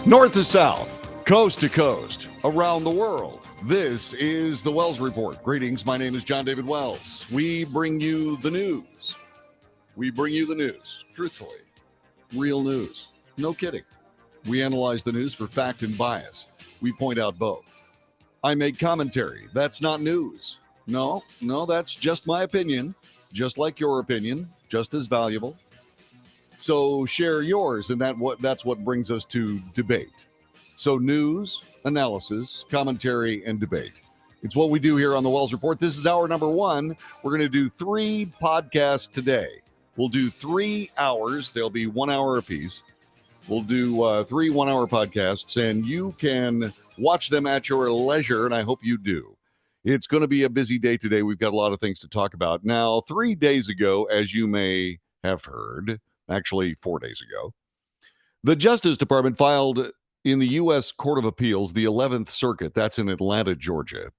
North to south, coast to coast, around the world. This is the Wells Report. Greetings. My name is John David Wells. We bring you the news. Truthfully. Real news. No kidding. We analyze the news for fact and bias. We point out both. I make commentary. That's not news. No, that's just my opinion. Just like your opinion. Just as valuable. So share yours, and that's what brings us to debate. So news, analysis, commentary, and debate. It's what we do here on the Wells Report. This is hour number 1. We're going to do 3 podcasts today. We'll do 3 hours. They'll be 1 hour apiece. We'll do 3 one-hour podcasts, and you can watch them at your leisure, and I hope you do. It's going to be a busy day today. We've got a lot of things to talk about. Now, 3 days ago, as you may have heard, actually 4 days ago, the Justice Department filed in the U.S. Court of Appeals, the 11th Circuit, that's in Atlanta, Georgia.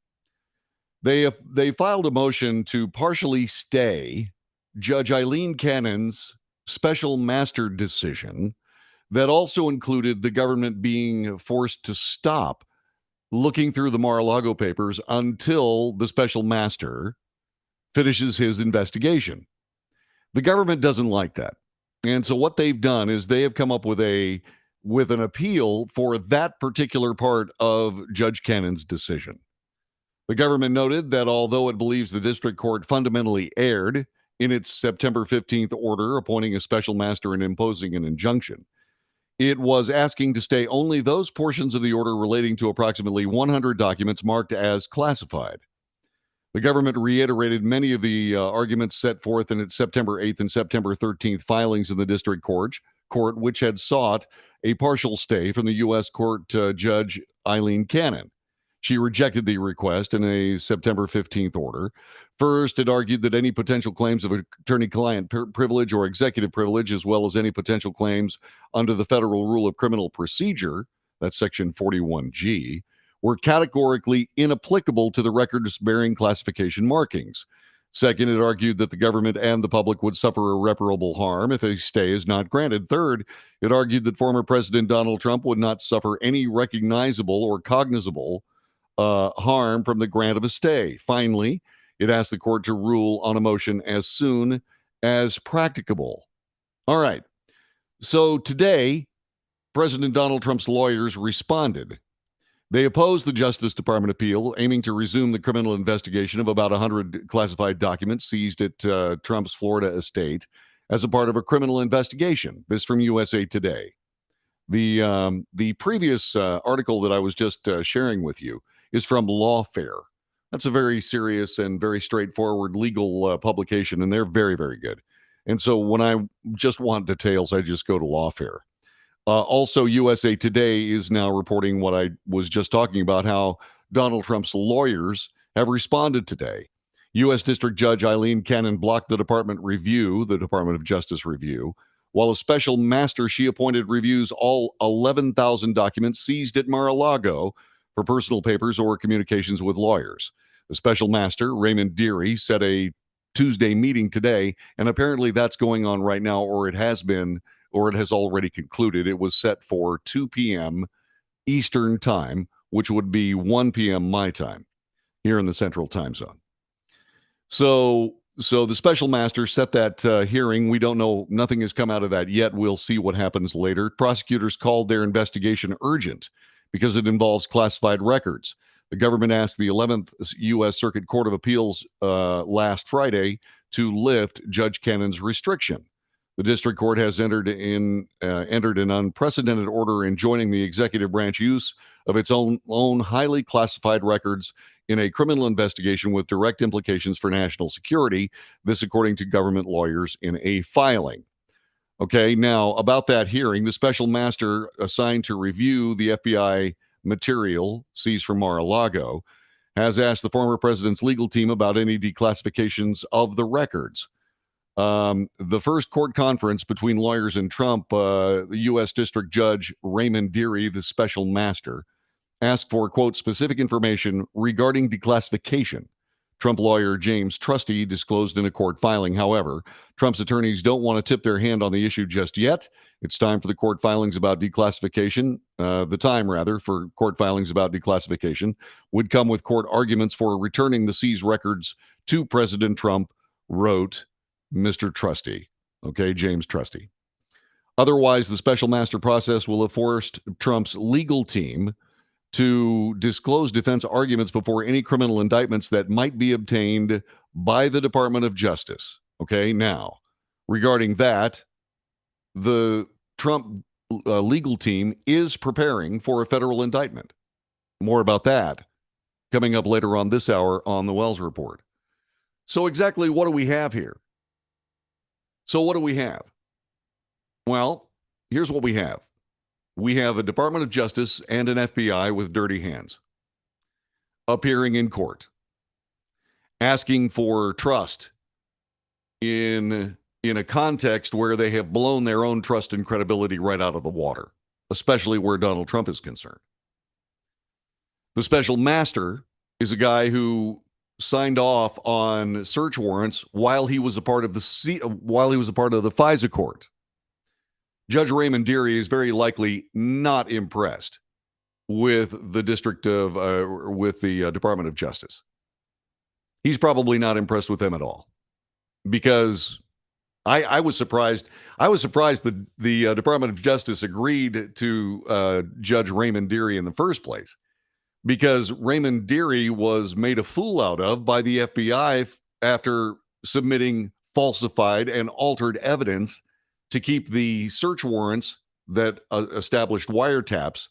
They filed a motion to partially stay Judge Eileen Cannon's special master decision that also included the government being forced to stop looking through the Mar-a-Lago papers until the special master finishes his investigation. The government doesn't like that. And so what they've done is they have come up with an appeal for that particular part of Judge Cannon's decision. The government noted that although it believes the district court fundamentally erred in its September 15th order appointing a special master and imposing an injunction, it was asking to stay only those portions of the order relating to approximately 100 documents marked as classified. The government reiterated many of the arguments set forth in its September 8th and September 13th filings in the district court, which had sought a partial stay from the U.S. Court Judge Eileen Cannon. She rejected the request in a September 15th order. First, it argued that any potential claims of attorney-client privilege or executive privilege, as well as any potential claims under the Federal Rule of Criminal Procedure, that's Section 41G, were categorically inapplicable to the records bearing classification markings. Second, it argued that the government and the public would suffer irreparable harm if a stay is not granted. Third, it argued that former President Donald Trump would not suffer any recognizable or cognizable harm from the grant of a stay. Finally, it asked the court to rule on a motion as soon as practicable. All right. So today, President Donald Trump's lawyers responded. They opposed the Justice Department appeal, aiming to resume the criminal investigation of about 100 classified documents seized at Trump's Florida estate as a part of a criminal investigation. This from USA Today. The previous article that I was just sharing with you is from Lawfare. That's a very serious and very straightforward legal publication, and they're very, very good. And so when I just want details, I just go to Lawfare. Also, USA Today is now reporting what I was just talking about, how Donald Trump's lawyers have responded today. U.S. District Judge Eileen Cannon blocked the Department of Justice review, while a special master she appointed reviews all 11,000 documents seized at Mar-a-Lago for personal papers or communications with lawyers. The special master, Raymond Dearie, set a Tuesday meeting today, and apparently that's going on right now, or it has been, or it has already concluded. It was set for 2 p.m. Eastern time, which would be 1 p.m. my time here in the Central Time Zone. So the special master set that hearing. We don't know. Nothing has come out of that yet. We'll see what happens later. Prosecutors called their investigation urgent because it involves classified records. The government asked the 11th U.S. Circuit Court of Appeals last Friday to lift Judge Cannon's restriction. The district court has entered an unprecedented order enjoining the executive branch use of its own highly classified records in a criminal investigation with direct implications for national security. This, according to government lawyers in a filing. Okay, now about that hearing, the special master assigned to review the FBI material seized from Mar-a-Lago has asked the former president's legal team about any declassifications of the records. The first court conference between lawyers and Trump, the U.S. District Judge Raymond Dearie, the special master, asked for, quote, specific information regarding declassification Trump lawyer James Trusty disclosed in a court filing. However, Trump's attorneys don't want to tip their hand on the issue just yet. It's time for the court filings about declassification. The time, rather, for court filings about declassification would come with court arguments for returning the seized records to President Trump, wrote Mr. Trusty. Okay, James Trusty. Otherwise, the special master process will have forced Trump's legal team to disclose defense arguments before any criminal indictments that might be obtained by the Department of Justice. Okay, now, regarding that, the Trump legal team is preparing for a federal indictment. More about that coming up later on this hour on the Wells Report. So exactly what do we have here? So what do we have? Well, here's what we have. We have a Department of Justice and an FBI with dirty hands appearing in court, asking for trust in a context where they have blown their own trust and credibility right out of the water, especially where Donald Trump is concerned. The special master is a guy who signed off on search warrants while he was a part of the FISA court. Judge Raymond Dearie is very likely not impressed with the Department of Justice. He's probably not impressed with them at all, because I was surprised. I was surprised that the Department of Justice agreed to Judge Raymond Dearie in the first place, because Raymond Dearie was made a fool out of by the FBI after submitting falsified and altered evidence to keep the search warrants that established wiretaps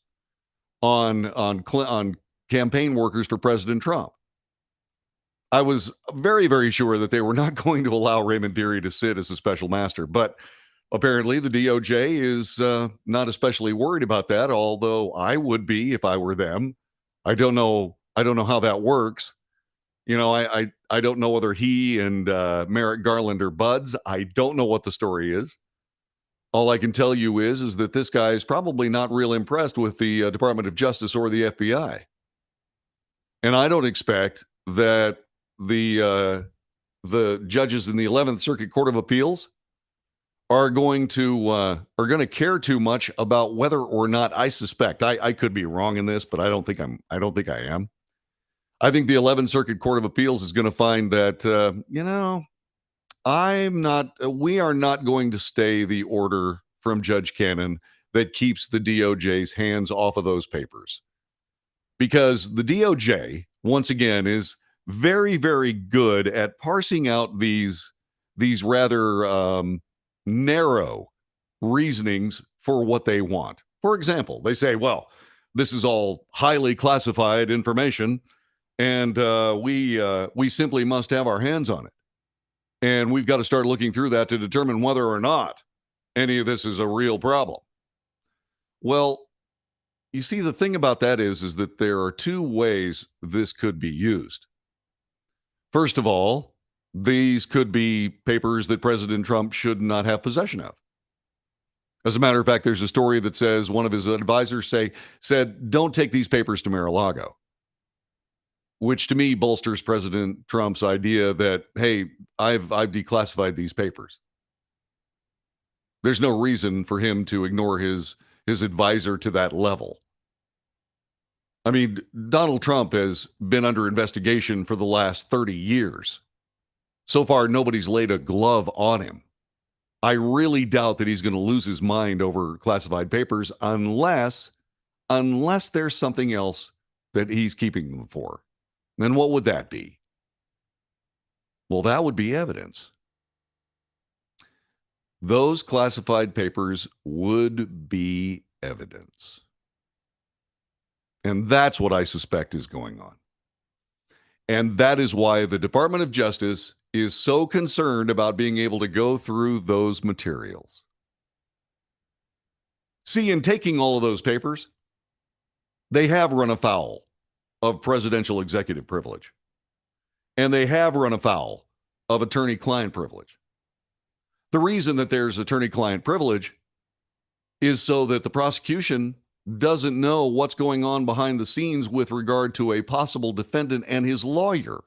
on campaign workers for President Trump. I was very, very sure that they were not going to allow Raymond Dearie to sit as a special master, but apparently the DOJ is not especially worried about that, although I would be if I were them. I don't know how that works. You know, I don't know whether he and Merrick Garland are buds. I don't know what the story is. All I can tell you is that this guy is probably not real impressed with the Department of Justice or the FBI. And I don't expect that the judges in the 11th Circuit Court of Appeals are going to care too much about whether or not, I suspect, I could be wrong in this, but I don't think I am. I think the 11th Circuit Court of Appeals is going to find that we are not going to stay the order from Judge Cannon that keeps the DOJ's hands off of those papers. Because the DOJ, once again, is very, very good at parsing out these rather narrow reasonings for what they want. For example, they say, well, this is all highly classified information, and we simply must have our hands on it. And we've got to start looking through that to determine whether or not any of this is a real problem. Well, you see, the thing about that is that there are two ways this could be used. First of all, these could be papers that President Trump should not have possession of. As a matter of fact, there's a story that says one of his advisors said, don't take these papers to Mar-a-Lago, which to me bolsters President Trump's idea that, hey, I've declassified these papers. There's no reason for him to ignore his advisor to that level. I mean, Donald Trump has been under investigation for the last 30 years. So far, nobody's laid a glove on him. I really doubt that he's going to lose his mind over classified papers unless there's something else that he's keeping them for. And what would that be? Well, that would be evidence. Those classified papers would be evidence. And that's what I suspect is going on. And that is why the Department of Justice is so concerned about being able to go through those materials. See, in taking all of those papers, they have run afoul of presidential executive privilege. And they have run afoul of attorney-client privilege. The reason that there's attorney-client privilege is so that the prosecution doesn't know what's going on behind the scenes with regard to a possible defendant and his lawyer.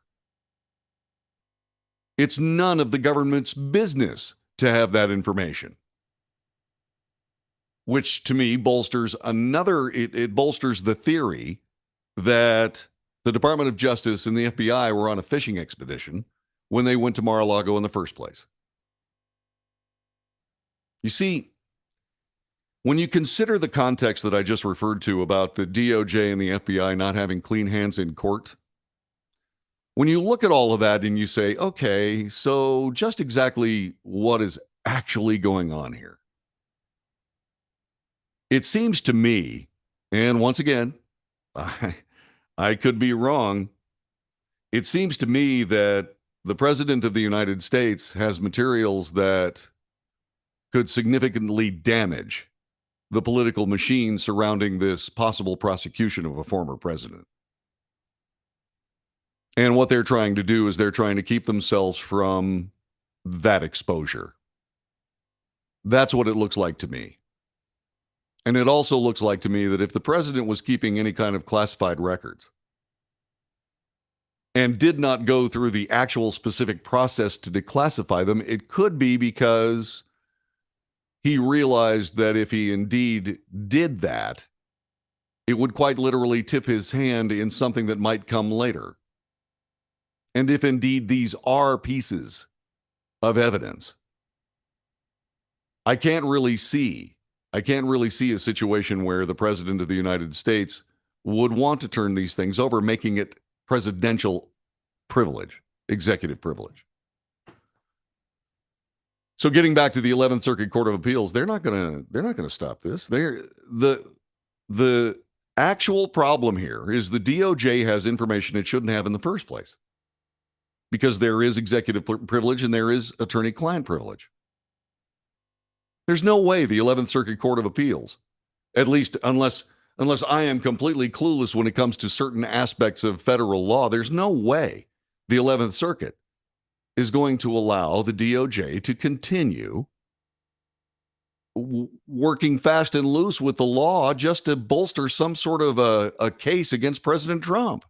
It's none of the government's business to have that information. Which to me bolsters it bolsters the theory that the Department of Justice and the FBI were on a fishing expedition when they went to Mar-a-Lago in the first place. You see, when you consider the context that I just referred to about the DOJ and the FBI not having clean hands in court, when you look at all of that and you say, okay, so just exactly what is actually going on here? It seems to me, and once again, I could be wrong. It seems to me that the President of the United States has materials that could significantly damage the political machine surrounding this possible prosecution of a former president. And what they're trying to do is they're trying to keep themselves from that exposure. That's what it looks like to me. And it also looks like to me that if the president was keeping any kind of classified records and did not go through the actual specific process to declassify them, it could be because he realized that if he indeed did that, it would quite literally tip his hand in something that might come later. And if indeed these are pieces of evidence, I can't really see a situation where the President of the United States would want to turn these things over, making it presidential privilege, executive privilege. So getting back to the 11th Circuit Court of Appeals, they're not going to stop this. The actual problem here is the DOJ has information it shouldn't have in the first place, because there is executive privilege and there is attorney-client privilege. There's no way the 11th Circuit Court of Appeals, at least unless I am completely clueless when it comes to certain aspects of federal law, there's no way the 11th Circuit is going to allow the DOJ to continue working fast and loose with the law just to bolster some sort of a case against President Trump,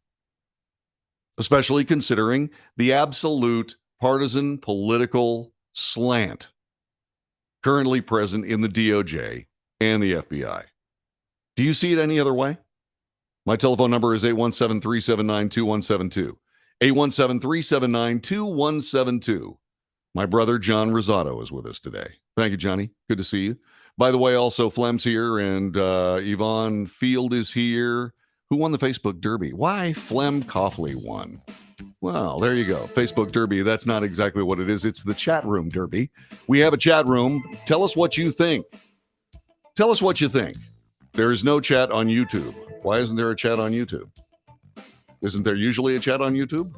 especially considering the absolute partisan political slant currently present in the DOJ and the FBI. Do you see it any other way? My telephone number is 817-379-2172. 817-379-2172. My brother, John Rosado, is with us today. Thank you, Johnny. Good to see you. By the way, also, Flem's here, and Yvonne Field is here. Who won the Facebook Derby? Why Flem Coughley won? Well, there you go. Facebook Derby. That's not exactly what it is. It's the chat room derby. We have a chat room. Tell us what you think. Tell us what you think. There is no chat on YouTube. Why isn't there a chat on YouTube? Isn't there usually a chat on YouTube?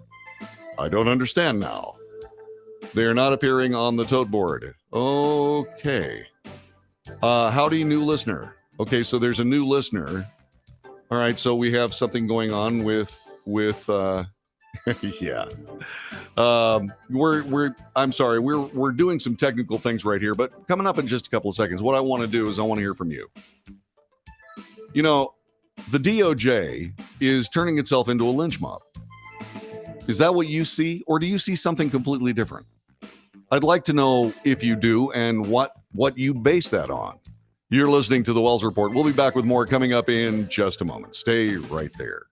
I don't understand now. They are not appearing on the tote board. Okay. Howdy, new listener. Okay, so there's a new listener. All right, so we have something going on with yeah. I'm sorry, we're doing some technical things right here, but coming up in just a couple of seconds, what I want to do is I want to hear from you. You know, the DOJ is turning itself into a lynch mob. Is that what you see, or do you see something completely different? I'd like to know if you do and what you base that on. You're listening to The Wells Report. We'll be back with more coming up in just a moment. Stay right there.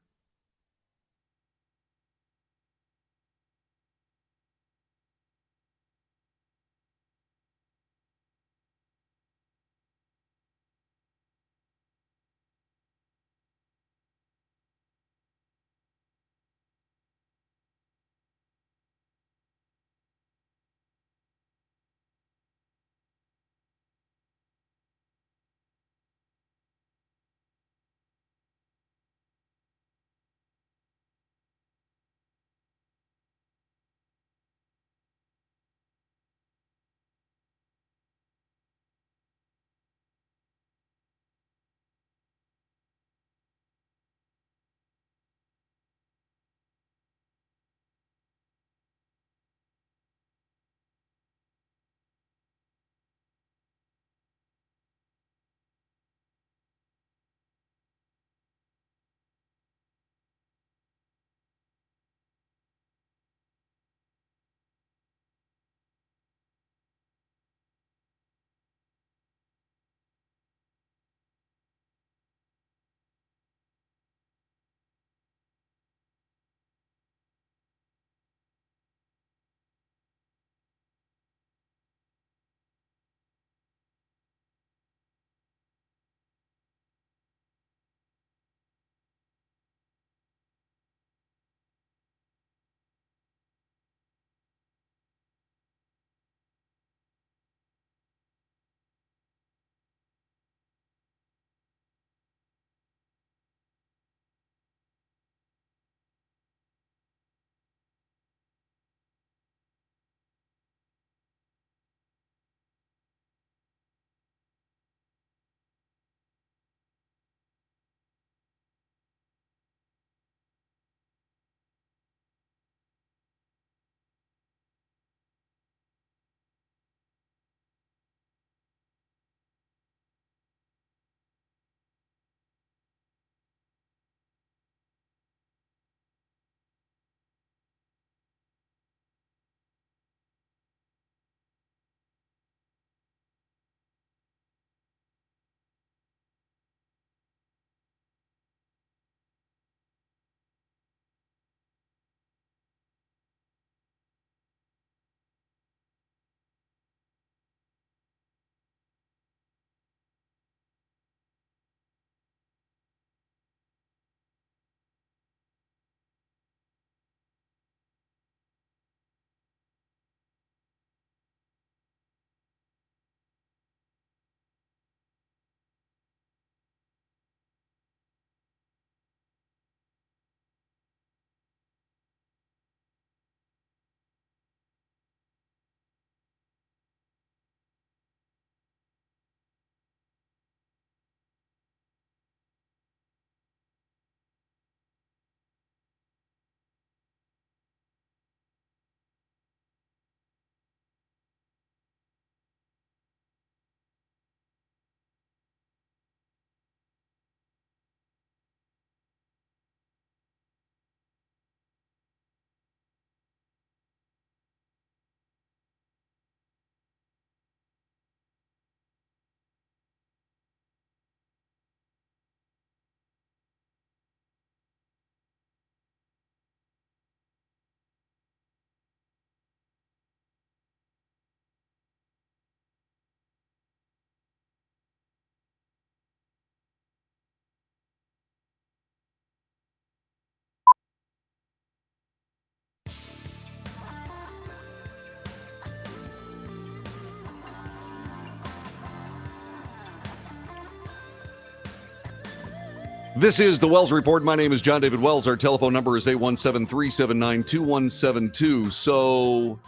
This is the Wells Report. My name is John David Wells. Our telephone number is 817-379-2172.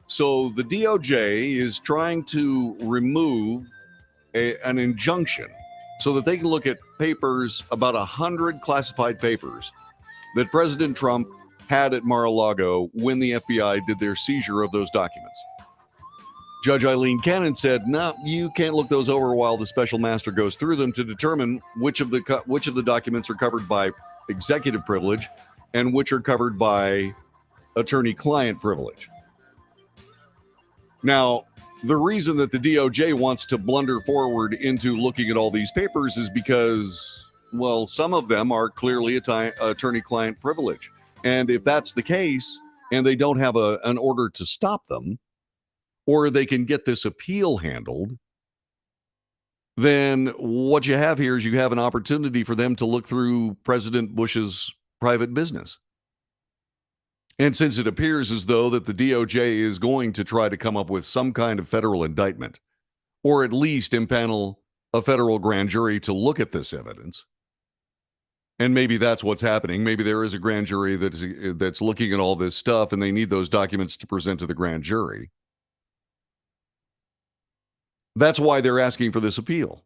So the DOJ is trying to remove an injunction so that they can look at papers, about 100 classified papers that President Trump had at Mar-a-Lago when the FBI did their seizure of those documents. Judge Eileen Cannon said, "No, you can't look those over while the special master goes through them to determine which of the documents are covered by executive privilege and which are covered by attorney-client privilege." Now, the reason that the DOJ wants to blunder forward into looking at all these papers is because, well, some of them are clearly attorney-client privilege. And if that's the case, and they don't have an order to stop them, or they can get this appeal handled, then what you have here is you have an opportunity for them to look through President Bush's private business. And since it appears as though that the DOJ is going to try to come up with some kind of federal indictment, or at least impanel a federal grand jury to look at this evidence, and maybe that's what's happening. Maybe there is a grand jury that's looking at all this stuff, and they need those documents to present to the grand jury. That's why they're asking for this appeal.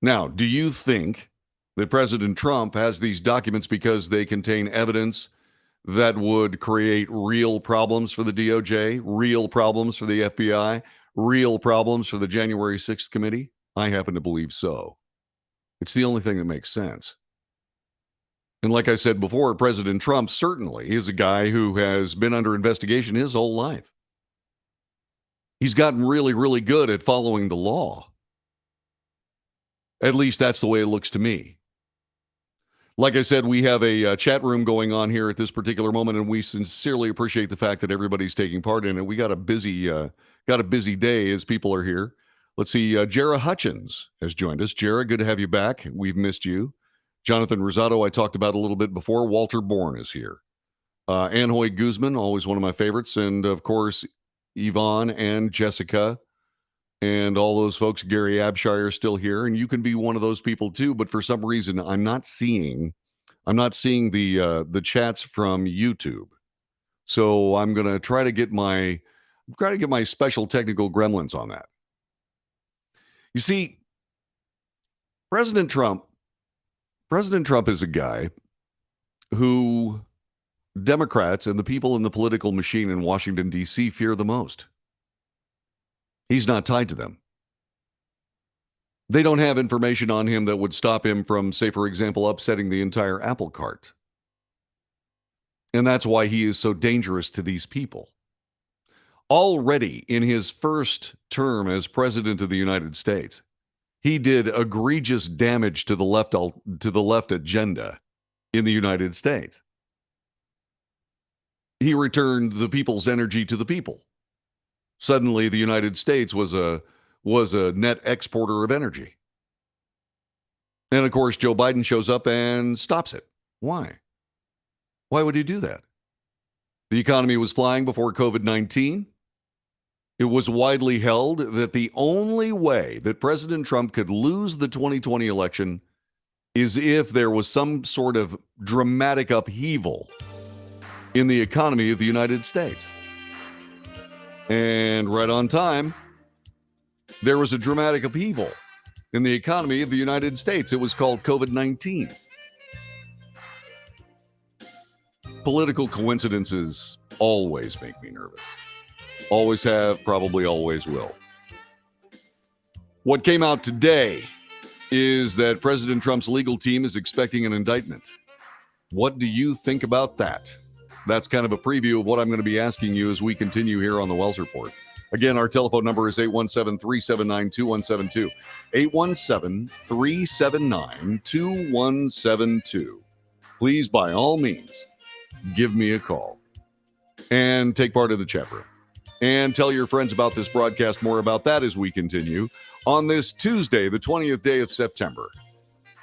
Now, do you think that President Trump has these documents because they contain evidence that would create real problems for the DOJ, real problems for the FBI, real problems for the January 6th committee? I happen to believe so. It's the only thing that makes sense. And like I said before, President Trump certainly is a guy who has been under investigation his whole life. He's gotten really, really good at following the law. At least that's the way it looks to me. Like I said, we have a chat room going on here at this particular moment, and we sincerely appreciate the fact that everybody's taking part in it. We got a busy day as people are here. Let's see, Jara Hutchins has joined us. Jara, good to have you back. We've missed you. Jonathan Rosado, I talked about a little bit before. Walter Bourne is here. Anhoy Guzman, always one of my favorites. And, of course, Yvonne and Jessica and all those folks. Gary Abshire is still here, and you can be one of those people too. But for some reason, I'm not seeing the chats from YouTube. So I'm gonna try to get my special technical gremlins on that. You see, President Trump is a guy who Democrats and the people in the political machine in Washington, D.C. fear the most. He's not tied to them. They don't have information on him that would stop him from, say, for example, upsetting the entire apple cart. And that's why he is so dangerous to these people. Already in his first term as president of the United States, he did egregious damage to the left agenda in the United States. He returned the people's energy to the people. Suddenly, the United States was a net exporter of energy. And of course, Joe Biden shows up and stops it. Why? Why would he do that? The economy was flying before COVID-19. It was widely held that the only way that President Trump could lose the 2020 election is if there was some sort of dramatic upheaval in the economy of the United States. And right on time, there was a dramatic upheaval in the economy of the United States. It was called COVID-19. Political coincidences always make me nervous. Always have, probably always will. What came out today is that President Trump's legal team is expecting an indictment. What do you think about that? That's kind of a preview of what I'm going to be asking you as we continue here on the Wells Report. Again, our telephone number is 817-379-2172. 817-379-2172. Please, by all means, give me a call and take part in the chat room. And tell your friends about this broadcast. More about that as we continue on this Tuesday, the 20th day of September,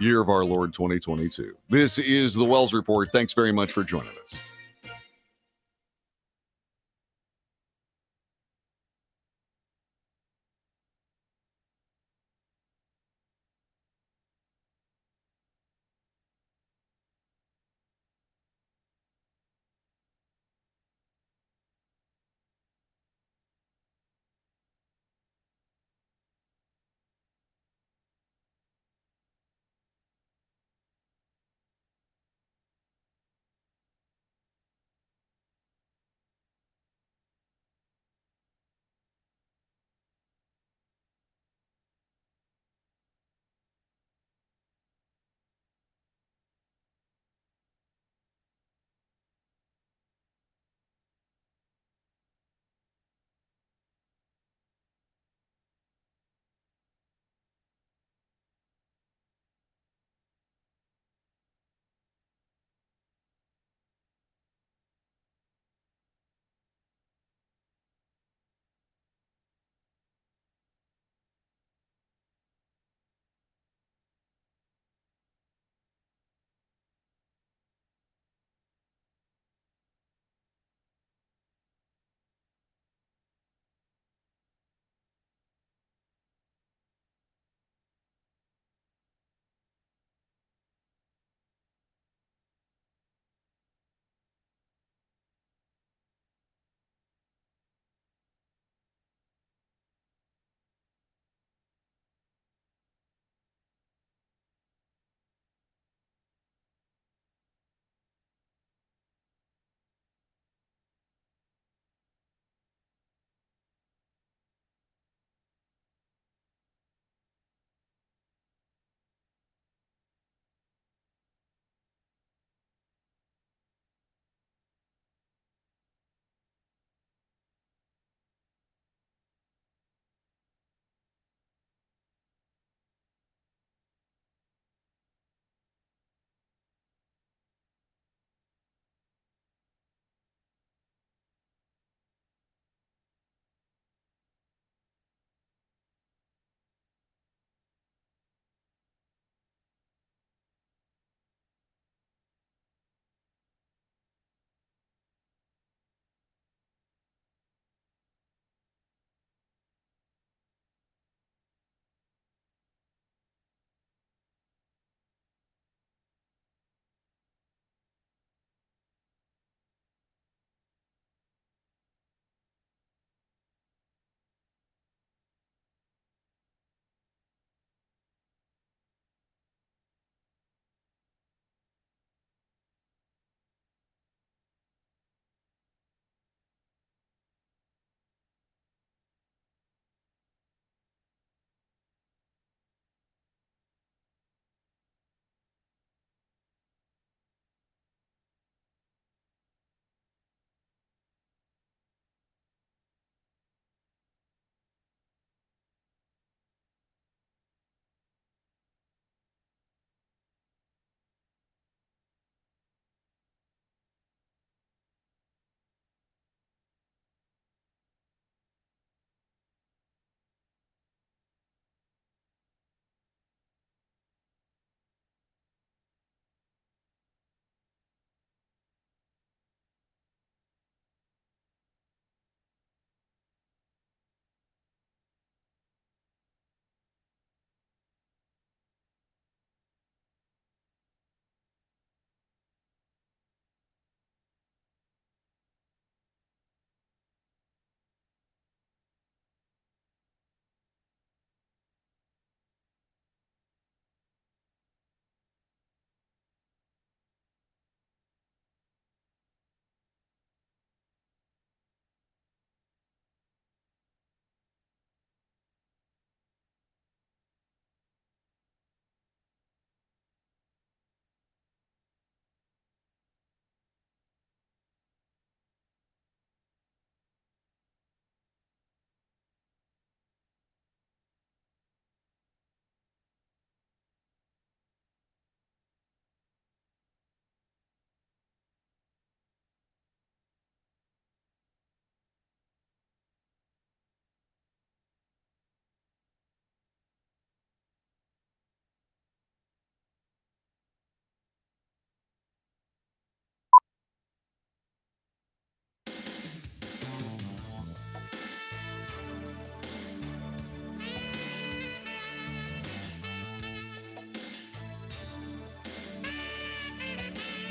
year of our Lord 2022. This is the Wells Report. Thanks very much for joining us.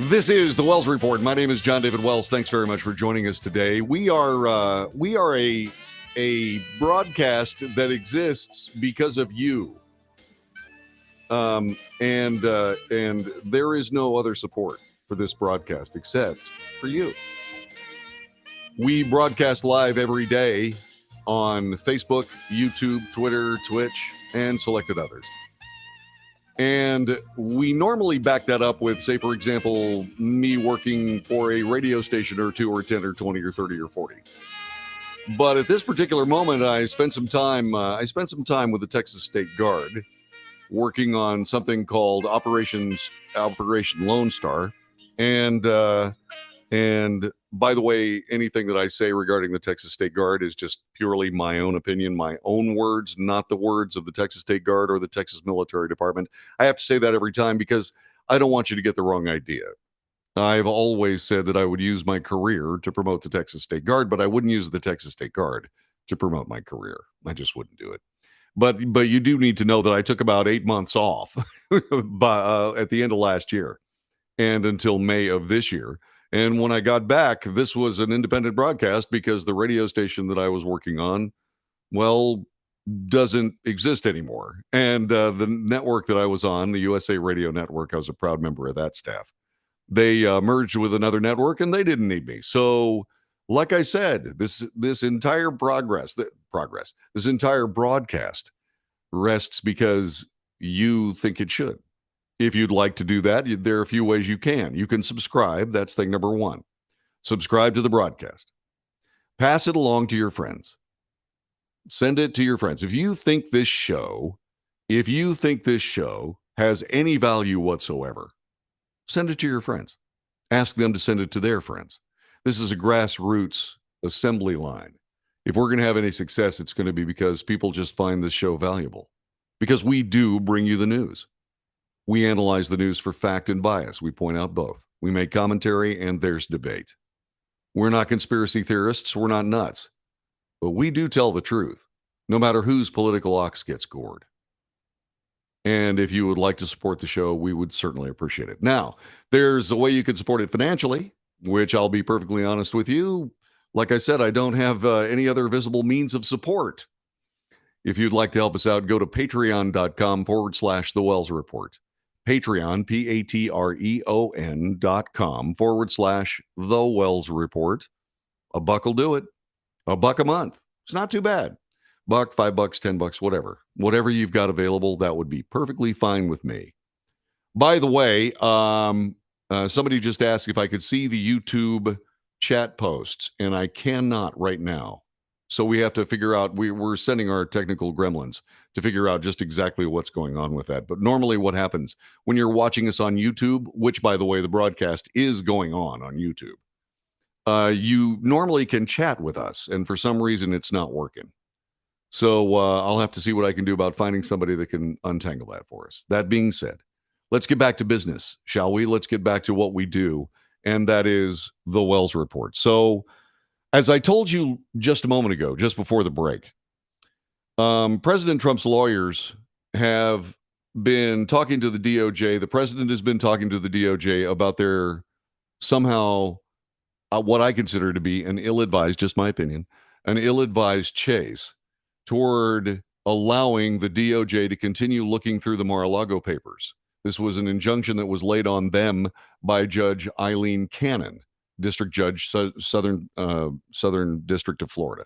This is the Wells Report. My name is John David Wells. Thanks very much for joining us today. We are a broadcast that exists because of you, and there is no other support for this broadcast except for you. We broadcast live every day on Facebook, YouTube, Twitter, Twitch, and selected others. And we normally back that up with, say, for example, me working for a radio station or 2 or 10 or 20 or 30 or 40. But at this particular moment, I spent some time with the Texas State Guard working on something called Operation Lone Star. And by the way, anything that I say regarding the Texas State Guard is just purely my own opinion, my own words, not the words of the Texas State Guard or the Texas Military Department. I have to say that every time because I don't want you to get the wrong idea. I've always said that I would use my career to promote the Texas State Guard, but I wouldn't use the Texas State Guard to promote my career. I just wouldn't do it. But you do need to know that I took about 8 months off at the end of last year and until May of this year. And when I got back, this was an independent broadcast because the radio station that I was working on, well, doesn't exist anymore. And the network that I was on, the USA Radio Network, I was a proud member of that staff. They merged with another network and they didn't need me. So, like I said, this entire this entire broadcast rests because you think it should. If you'd like to do that, there are a few ways you can. You can subscribe. That's thing number one. Subscribe to the broadcast. Pass it along to your friends. Send it to your friends. If you think this show has any value whatsoever, send it to your friends. Ask them to send it to their friends. This is a grassroots assembly line. If we're going to have any success, it's going to be because people just find this show valuable. Because we do bring you the news. We analyze the news for fact and bias. We point out both. We make commentary and there's debate. We're not conspiracy theorists. We're not nuts. But we do tell the truth, no matter whose political ox gets gored. And if you would like to support the show, we would certainly appreciate it. Now, there's a way you can support it financially, which I'll be perfectly honest with you. Like I said, I don't have any other visible means of support. If you'd like to help us out, go to patreon.com/The Wells Report. Patreon, patreon.com/The Wells Report. $1 will do it. $1 a month. It's not too bad. $1, $5, $10, whatever. Whatever you've got available, that would be perfectly fine with me. By the way, somebody just asked if I could see the YouTube chat posts, and I cannot right now. So we have to figure out, we're sending our technical gremlins to figure out just exactly what's going on with that. But normally what happens when you're watching us on YouTube, which, by the way, the broadcast is going on YouTube, you normally can chat with us. And for some reason, it's not working. So I'll have to see what I can do about finding somebody that can untangle that for us. That being said, let's get back to business, shall we? Let's get back to what we do, and that is the Wells Report. So, as I told you just a moment ago, just before the break, President Trump's lawyers have been talking to the DOJ. The president has been talking to the DOJ about their somehow what I consider to be an ill-advised, just my opinion, an ill-advised chase toward allowing the DOJ to continue looking through the Mar-a-Lago papers. This was an injunction that was laid on them by Judge Eileen Cannon, District Judge, Southern District of Florida.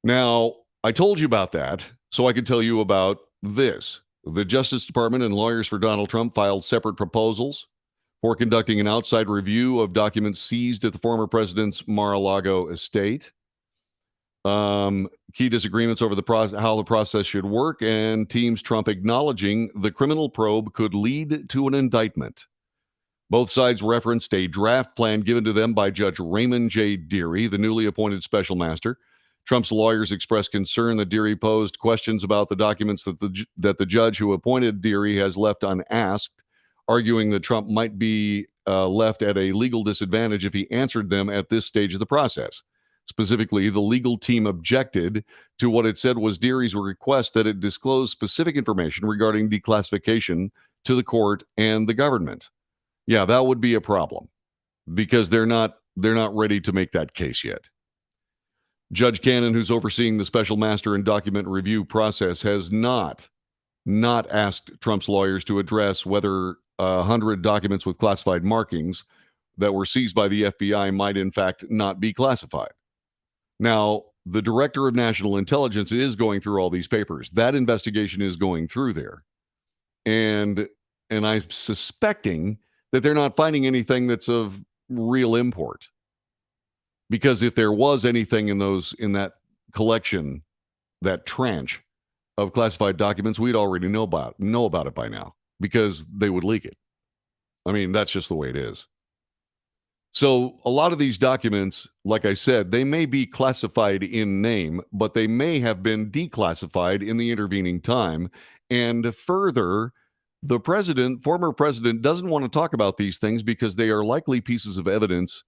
Now, I told you about that, so I could tell you about this. The Justice Department and lawyers for Donald Trump filed separate proposals for conducting an outside review of documents seized at the former president's Mar-a-Lago estate. Key disagreements over how the process should work, and teams Trump acknowledging the criminal probe could lead to an indictment. Both sides referenced a draft plan given to them by Judge Raymond J. Dearie, the newly appointed special master. Trump's lawyers expressed concern that Dearie posed questions about the documents that the judge who appointed Dearie has left unasked, arguing that Trump might be left at a legal disadvantage if he answered them at this stage of the process. Specifically, the legal team objected to what it said was Dearie's request that it disclose specific information regarding declassification to the court and the government. Yeah, that would be a problem because they're not ready to make that case yet. Judge Cannon, who's overseeing the special master and document review process, has not asked Trump's lawyers to address whether 100 documents with classified markings that were seized by the FBI might in fact not be classified. Now, the director of national intelligence is going through all these papers. That investigation is going through there. And I'm suspecting that they're not finding anything that's of real import. Because if there was anything in that collection, that tranche of classified documents, we'd already know about it by now because they would leak it. I mean, that's just the way it is. So a lot of these documents, like I said, they may be classified in name, but they may have been declassified in the intervening time. And further, the former president, doesn't want to talk about these things because they are likely pieces of evidence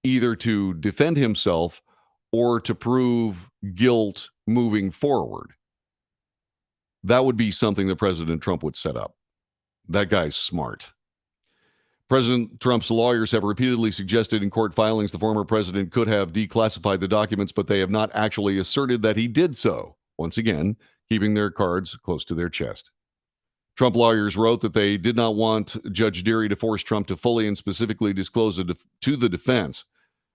either to defend himself or to prove guilt moving forward. That would be something that President Trump would set up. That guy's smart. President Trump's lawyers have repeatedly suggested in court filings the former president could have declassified the documents, but they have not actually asserted that he did so. Once again, keeping their cards close to their chest. Trump lawyers wrote that they did not want Judge Dearie to force Trump to fully and specifically disclose to the defense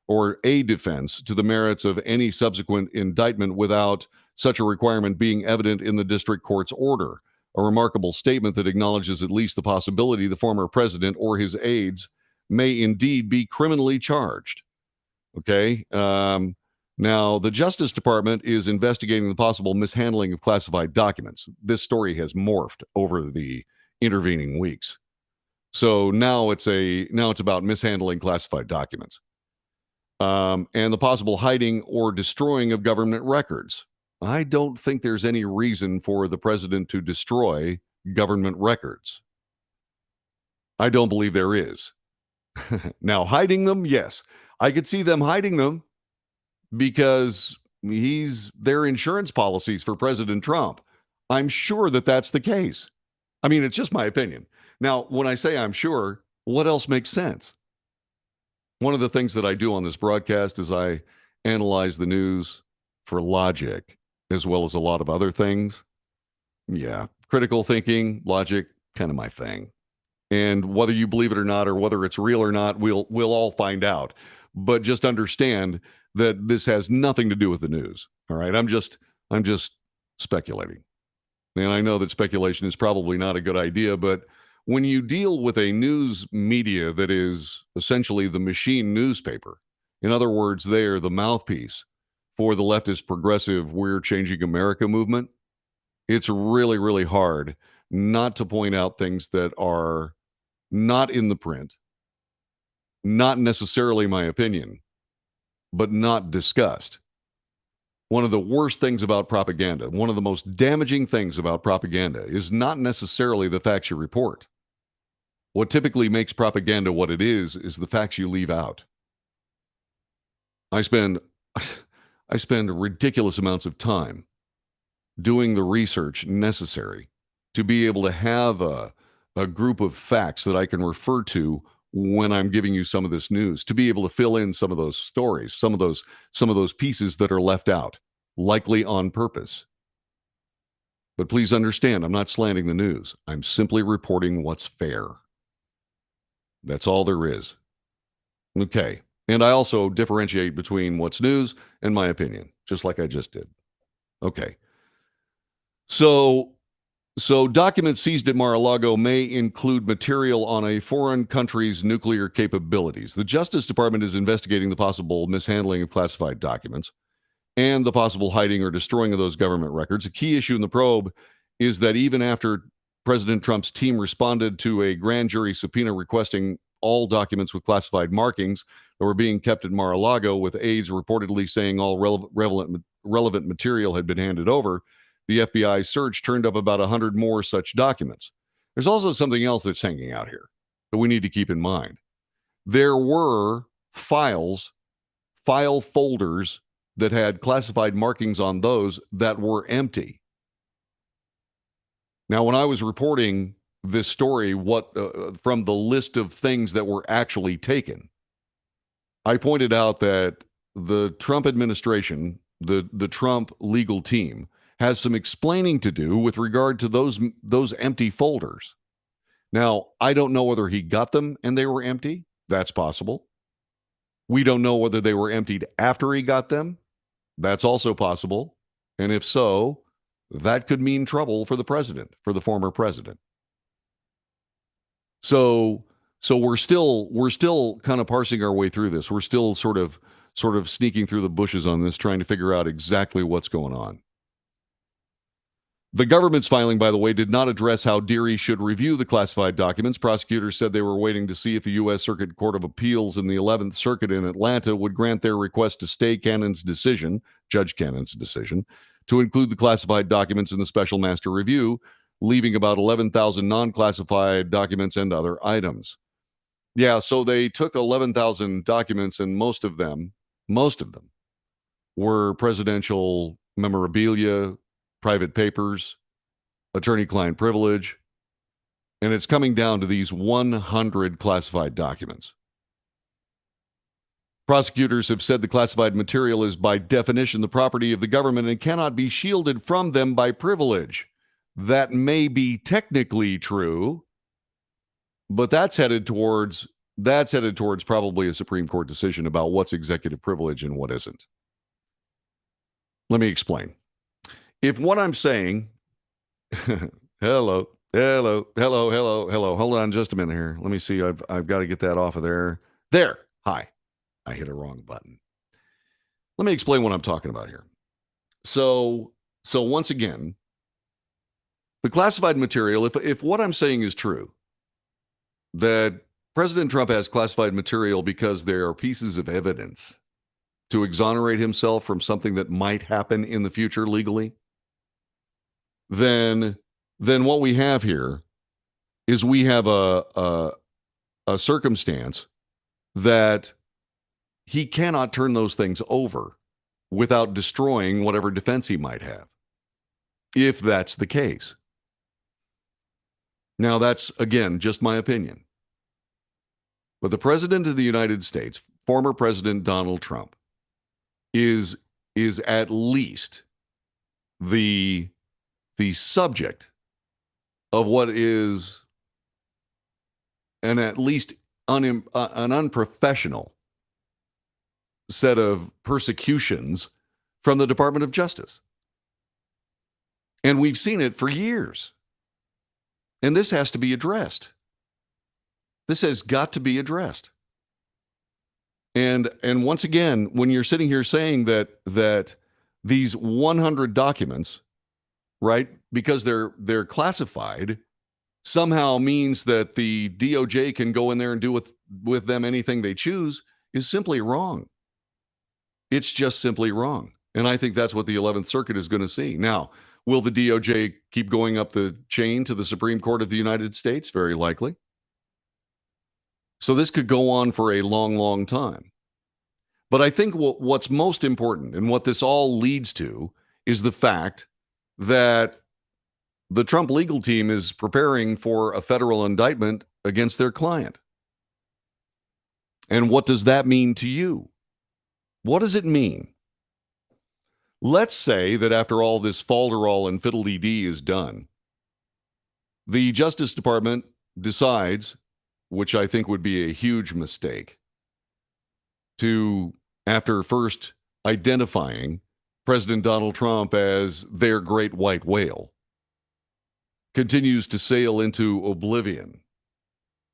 or a defense to the merits of any subsequent indictment without such a requirement being evident in the district court's order. A remarkable statement that acknowledges at least the possibility the former president or his aides may indeed be criminally charged. Okay. Now, the Justice Department is investigating the possible mishandling of classified documents. This story has morphed over the intervening weeks. So now it's about mishandling classified documents. And the possible hiding or destroying of government records. I don't think there's any reason for the president to destroy government records. I don't believe there is. Now, hiding them, yes. I could see them hiding them because they're insurance policies for President Trump. I'm sure that that's the case. I mean, it's just my opinion. Now, when I say I'm sure, what else makes sense? One of the things that I do on this broadcast is I analyze the news for logic, as well as a lot of other things. Yeah, critical thinking, logic, kind of my thing. And whether you believe it or not, or whether it's real or not, we'll all find out. But just understand that this has nothing to do with the news. All right, I'm just speculating. And I know that speculation is probably not a good idea, but when you deal with a news media that is essentially the machine newspaper, in other words, they're the mouthpiece for the leftist progressive We're Changing America movement, it's really, really hard not to point out things that are not in the print, not necessarily my opinion, but not discussed. One of the worst things about propaganda, one of the most damaging things about propaganda is not necessarily the facts you report. What typically makes propaganda what it is the facts you leave out. I spend ridiculous amounts of time doing the research necessary to be able to have a group of facts that I can refer to when I'm giving you some of this news, to be able to fill in some of those stories, some of those pieces that are left out, likely on purpose. But please understand, I'm not slanting the news. I'm simply reporting what's fair. That's all there is. Okay. And I also differentiate between what's news and my opinion, just like I just did. Okay. So documents seized at Mar-a-Lago may include material on a foreign country's nuclear capabilities. The Justice Department is investigating the possible mishandling of classified documents and the possible hiding or destroying of those government records. A key issue in the probe is that even after President Trump's team responded to a grand jury subpoena requesting all documents with classified markings that were being kept at Mar-a-Lago, with aides reportedly saying all relevant material had been handed over, the FBI search turned up about 100 more such documents. There's also something else that's hanging out here that we need to keep in mind. There were file folders that had classified markings on those that were empty. Now, when I was reporting this story from the list of things that were actually taken. I pointed out that the Trump administration, the Trump legal team, has some explaining to do with regard to those empty folders. Now, I don't know whether he got them and they were empty. That's possible. We don't know whether they were emptied after he got them. That's also possible. And if so, that could mean trouble for the president, for the former president. So we're still kind of parsing our way through this. We're still sort of sneaking through the bushes on this, trying to figure out exactly what's going on. The government's filing, by the way, did not address how Deary should review the classified documents. Prosecutors said they were waiting to see if the U.S. Circuit Court of Appeals in the 11th Circuit in Atlanta would grant their request to stay Judge Cannon's decision, to include the classified documents in the special master review, leaving about 11,000 non-classified documents and other items. Yeah, so they took 11,000 documents, and most of them were presidential memorabilia, private papers, attorney-client privilege, and it's coming down to these 100 classified documents. Prosecutors have said the classified material is by definition the property of the government and cannot be shielded from them by privilege. That may be technically true, but that's headed towards probably a Supreme Court decision about what's executive privilege and what isn't. Let me explain. If what I'm saying, hello. Hold on just a minute here. Let me see. I've got to get that off of there. There. Hi. I hit a wrong button. Let me explain what I'm talking about here. So once again, the classified material, if what I'm saying is true, that President Trump has classified material because there are pieces of evidence to exonerate himself from something that might happen in the future legally, then what we have here is we have a circumstance that he cannot turn those things over without destroying whatever defense he might have, if that's the case. Now, that's, again, just my opinion. But the President of the United States, former President Donald Trump, is at least the subject of what is an at least an unprofessional set of persecutions from the Department of Justice. And we've seen it for years. And this has to be addressed. This has got to be addressed. And once again, when you're sitting here saying that these 100 documents, right, because they're classified, somehow means that the DOJ can go in there and do with them anything they choose, is simply wrong. It's just simply wrong. And I think that's what the 11th Circuit is going to see. Now, will the DOJ keep going up the chain to the Supreme Court of the United States? Very likely. So this could go on for a long, long time. But I think what's most important and what this all leads to is the fact that the Trump legal team is preparing for a federal indictment against their client. And what does that mean to you? What does it mean? Let's say that after all this falderall and fiddle-dee-dee is done, the Justice Department decides, which I think would be a huge mistake, to, after first identifying President Donald Trump as their great white whale, continues to sail into oblivion,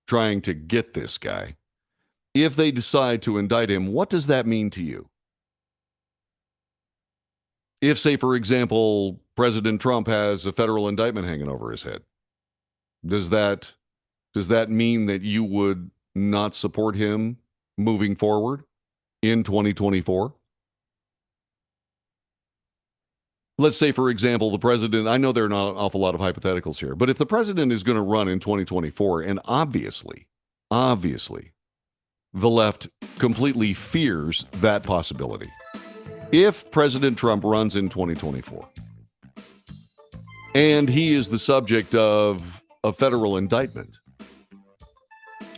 trying to get this guy. If they decide to indict him, what does that mean to you? If, say, for example, President Trump has a federal indictment hanging over his head, does that mean that you would not support him moving forward in 2024? Let's say, for example, the president, I know there are not an awful lot of hypotheticals here, but if the president is going to run in 2024, and obviously, the left completely fears that possibility. If President Trump runs in 2024, and he is the subject of a federal indictment.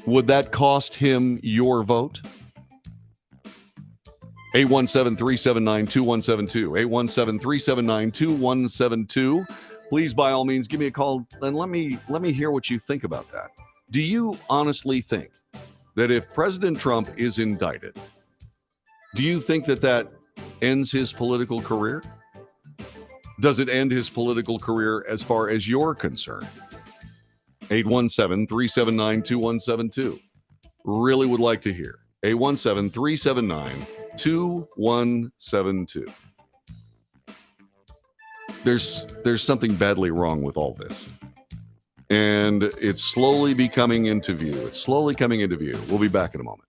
Would that cost him your vote? 817-379-2172. 817-379-2172. Please, by all means, give me a call and let me hear what you think about that. Do you honestly think that if President Trump is indicted, do you think that ends his political career? Does it end his political career as far as you're concerned? 817-379-2172. Really would like to hear. 817-379-2172. There's something badly wrong with all this. And it's slowly coming into view. We'll be back in a moment.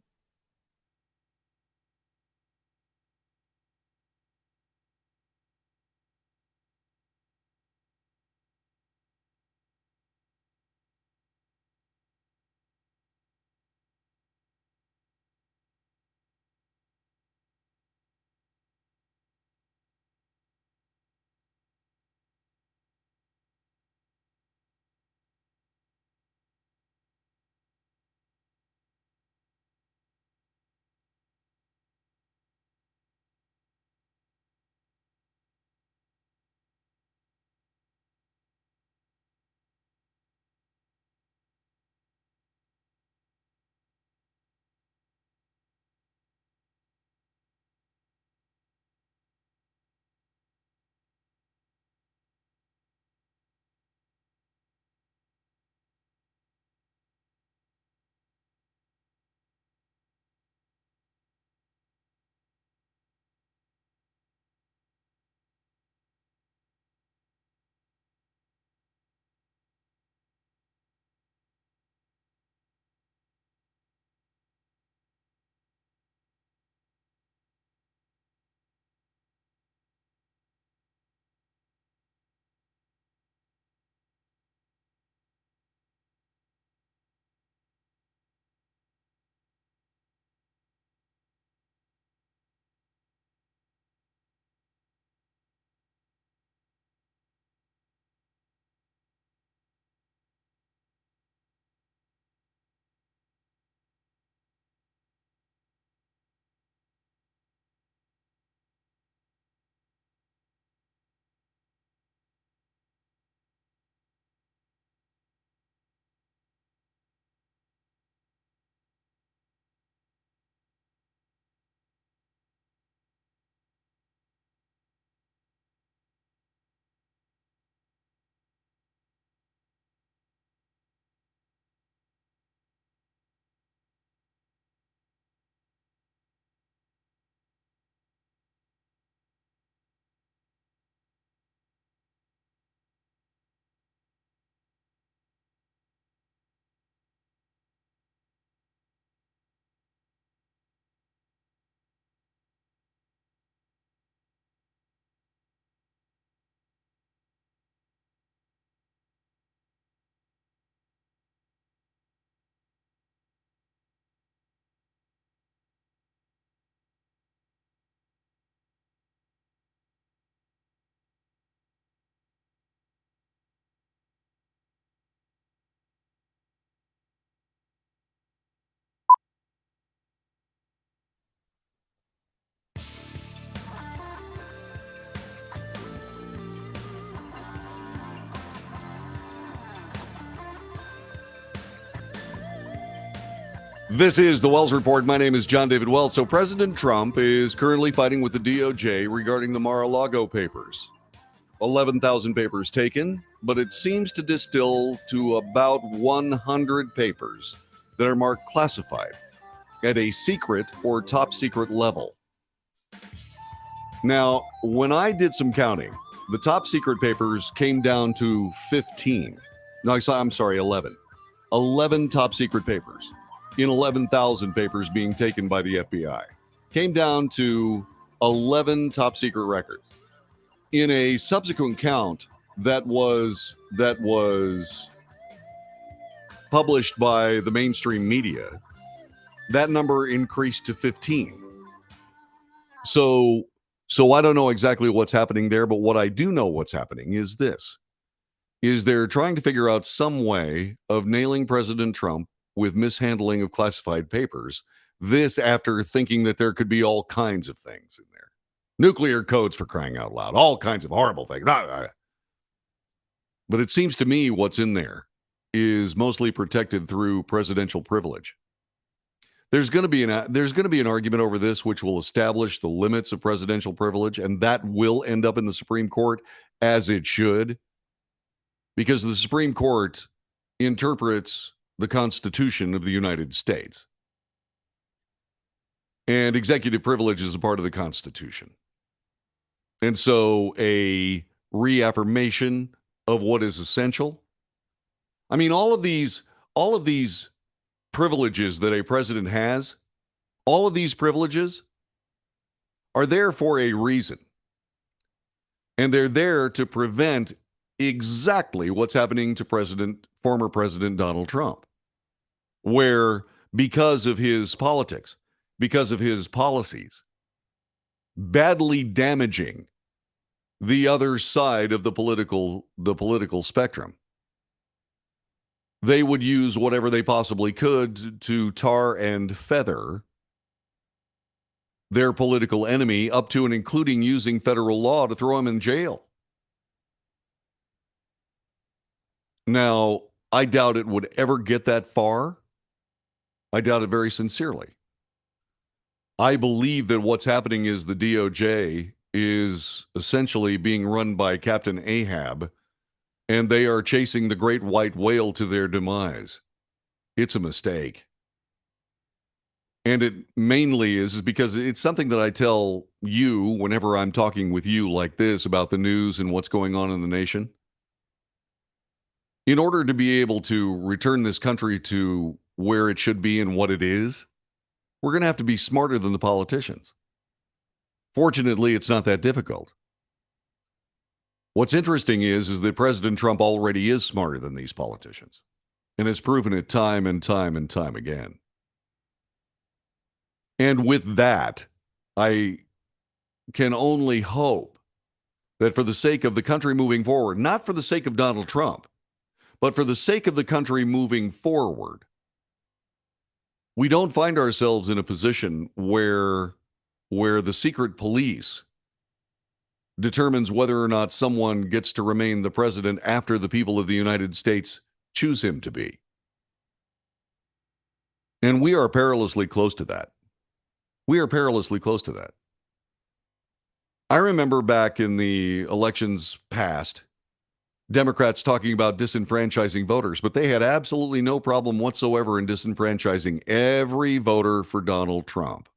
This is the Wells Report. My name is John David Wells. So President Trump is currently fighting with the DOJ regarding the Mar-a-Lago papers. 11,000 papers taken, but it seems to distill to about 100 papers that are marked classified at a secret or top secret level. Now, when I did some counting, the top secret papers came down to 15. No, I'm sorry, 11. 11 top secret papers in 11,000 papers being taken by the FBI. Came down to 11 top secret records. In a subsequent count that was published by the mainstream media, that number increased to 15. So I don't know exactly what's happening there, but what I do know what's happening is this. is they're trying to figure out some way of nailing President Trump with mishandling of classified papers. This after thinking that there could be all kinds of things in there. Nuclear codes, for crying out loud. All kinds of horrible things. But it seems to me what's in there is mostly protected through presidential privilege. There's going to be an argument over this which will establish the limits of presidential privilege, and that will end up in the Supreme Court, as it should, because the Supreme Court interprets the Constitution of the United States. And executive privilege is a part of the Constitution. And so a reaffirmation of what is essential. I mean, all of these privileges that a president has, all of these privileges are there for a reason. And they're there to prevent exactly what's happening to former President Donald Trump, where because of his politics, because of his policies, badly damaging the other side of the political spectrum, they would use whatever they possibly could to tar and feather their political enemy, up to and including using federal law to throw him in jail. Now, I doubt it would ever get that far. I doubt it very sincerely. I believe that what's happening is the DOJ is essentially being run by Captain Ahab, and they are chasing the great white whale to their demise. It's a mistake. And it mainly is because it's something that I tell you whenever I'm talking with you like this about the news and what's going on in the nation. In order to be able to return this country to where it should be and what it is, we're going to have to be smarter than the politicians. Fortunately, it's not that difficult. What's interesting is that President Trump already is smarter than these politicians, and has proven it time and time and time again. And with that, I can only hope that for the sake of the country moving forward, not for the sake of Donald Trump, but for the sake of the country moving forward, we don't find ourselves in a position where the secret police determines whether or not someone gets to remain the president after the people of the United States choose him to be. And we are perilously close to that. We are perilously close to that. I remember back in the elections past, Democrats talking about disenfranchising voters, but they had absolutely no problem whatsoever in disenfranchising every voter for Donald Trump.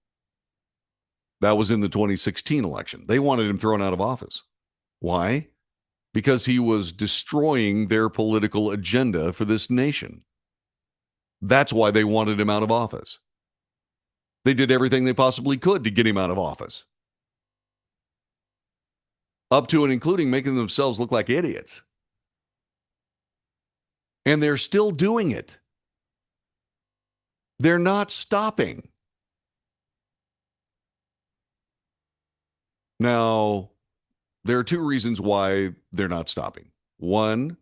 That was in the 2016 election. They wanted him thrown out of office. Why? Because he was destroying their political agenda for this nation. That's why they wanted him out of office. They did everything they possibly could to get him out of office, up to and including making themselves look like idiots. And they're still doing it. They're not stopping. Now, there are two reasons why they're not stopping. One,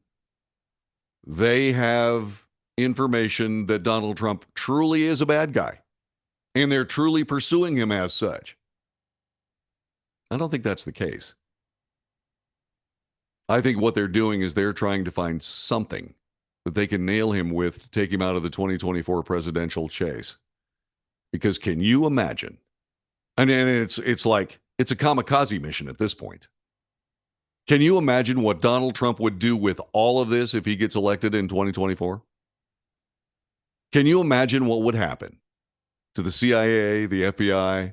they have information that Donald Trump truly is a bad guy, and they're truly pursuing him as such. I don't think that's the case. I think what they're doing is they're trying to find something that they can nail him with to take him out of the 2024 presidential chase. Because can you imagine? And it's like, it's a kamikaze mission at this point. Can you imagine what Donald Trump would do with all of this if he gets elected in 2024? Can you imagine what would happen to the CIA, the FBI,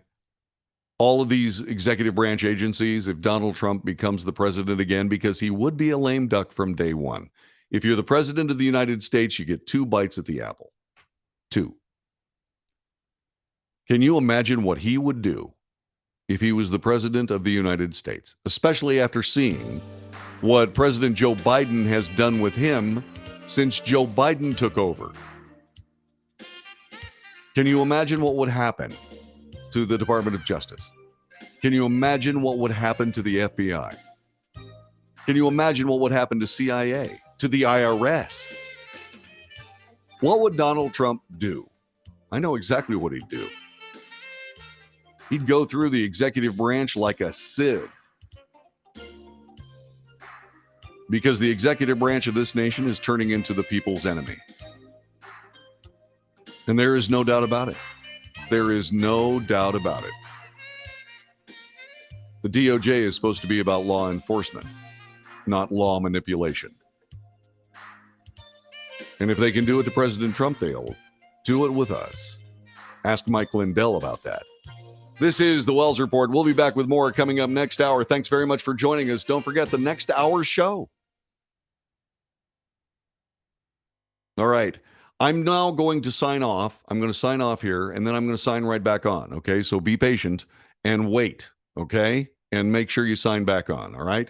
all of these executive branch agencies if Donald Trump becomes the president again? Because he would be a lame duck from day one. If you're the president of the United States, you get 2 bites at the apple. 2. Can you imagine what he would do if he was the president of the United States, especially after seeing what President Joe Biden has done with him since Joe Biden took over? Can you imagine what would happen to the Department of Justice? Can you imagine what would happen to the FBI? Can you imagine what would happen to CIA, to the IRS? What would Donald Trump do? I know exactly what he'd do. He'd go through the executive branch like a sieve. Because the executive branch of this nation is turning into the people's enemy. And there is no doubt about it. There is no doubt about it. The DOJ is supposed to be about law enforcement, not law manipulation. And if they can do it to President Trump, they'll do it with us. Ask Mike Lindell about that. This is the Wells Report. We'll be back with more coming up next hour. Thanks very much for joining us. Don't forget the next hour's show. All right. I'm now going to sign off. I'm going to sign off here, and then I'm going to sign right back on. Okay? So be patient and wait. Okay? And make sure you sign back on. All right?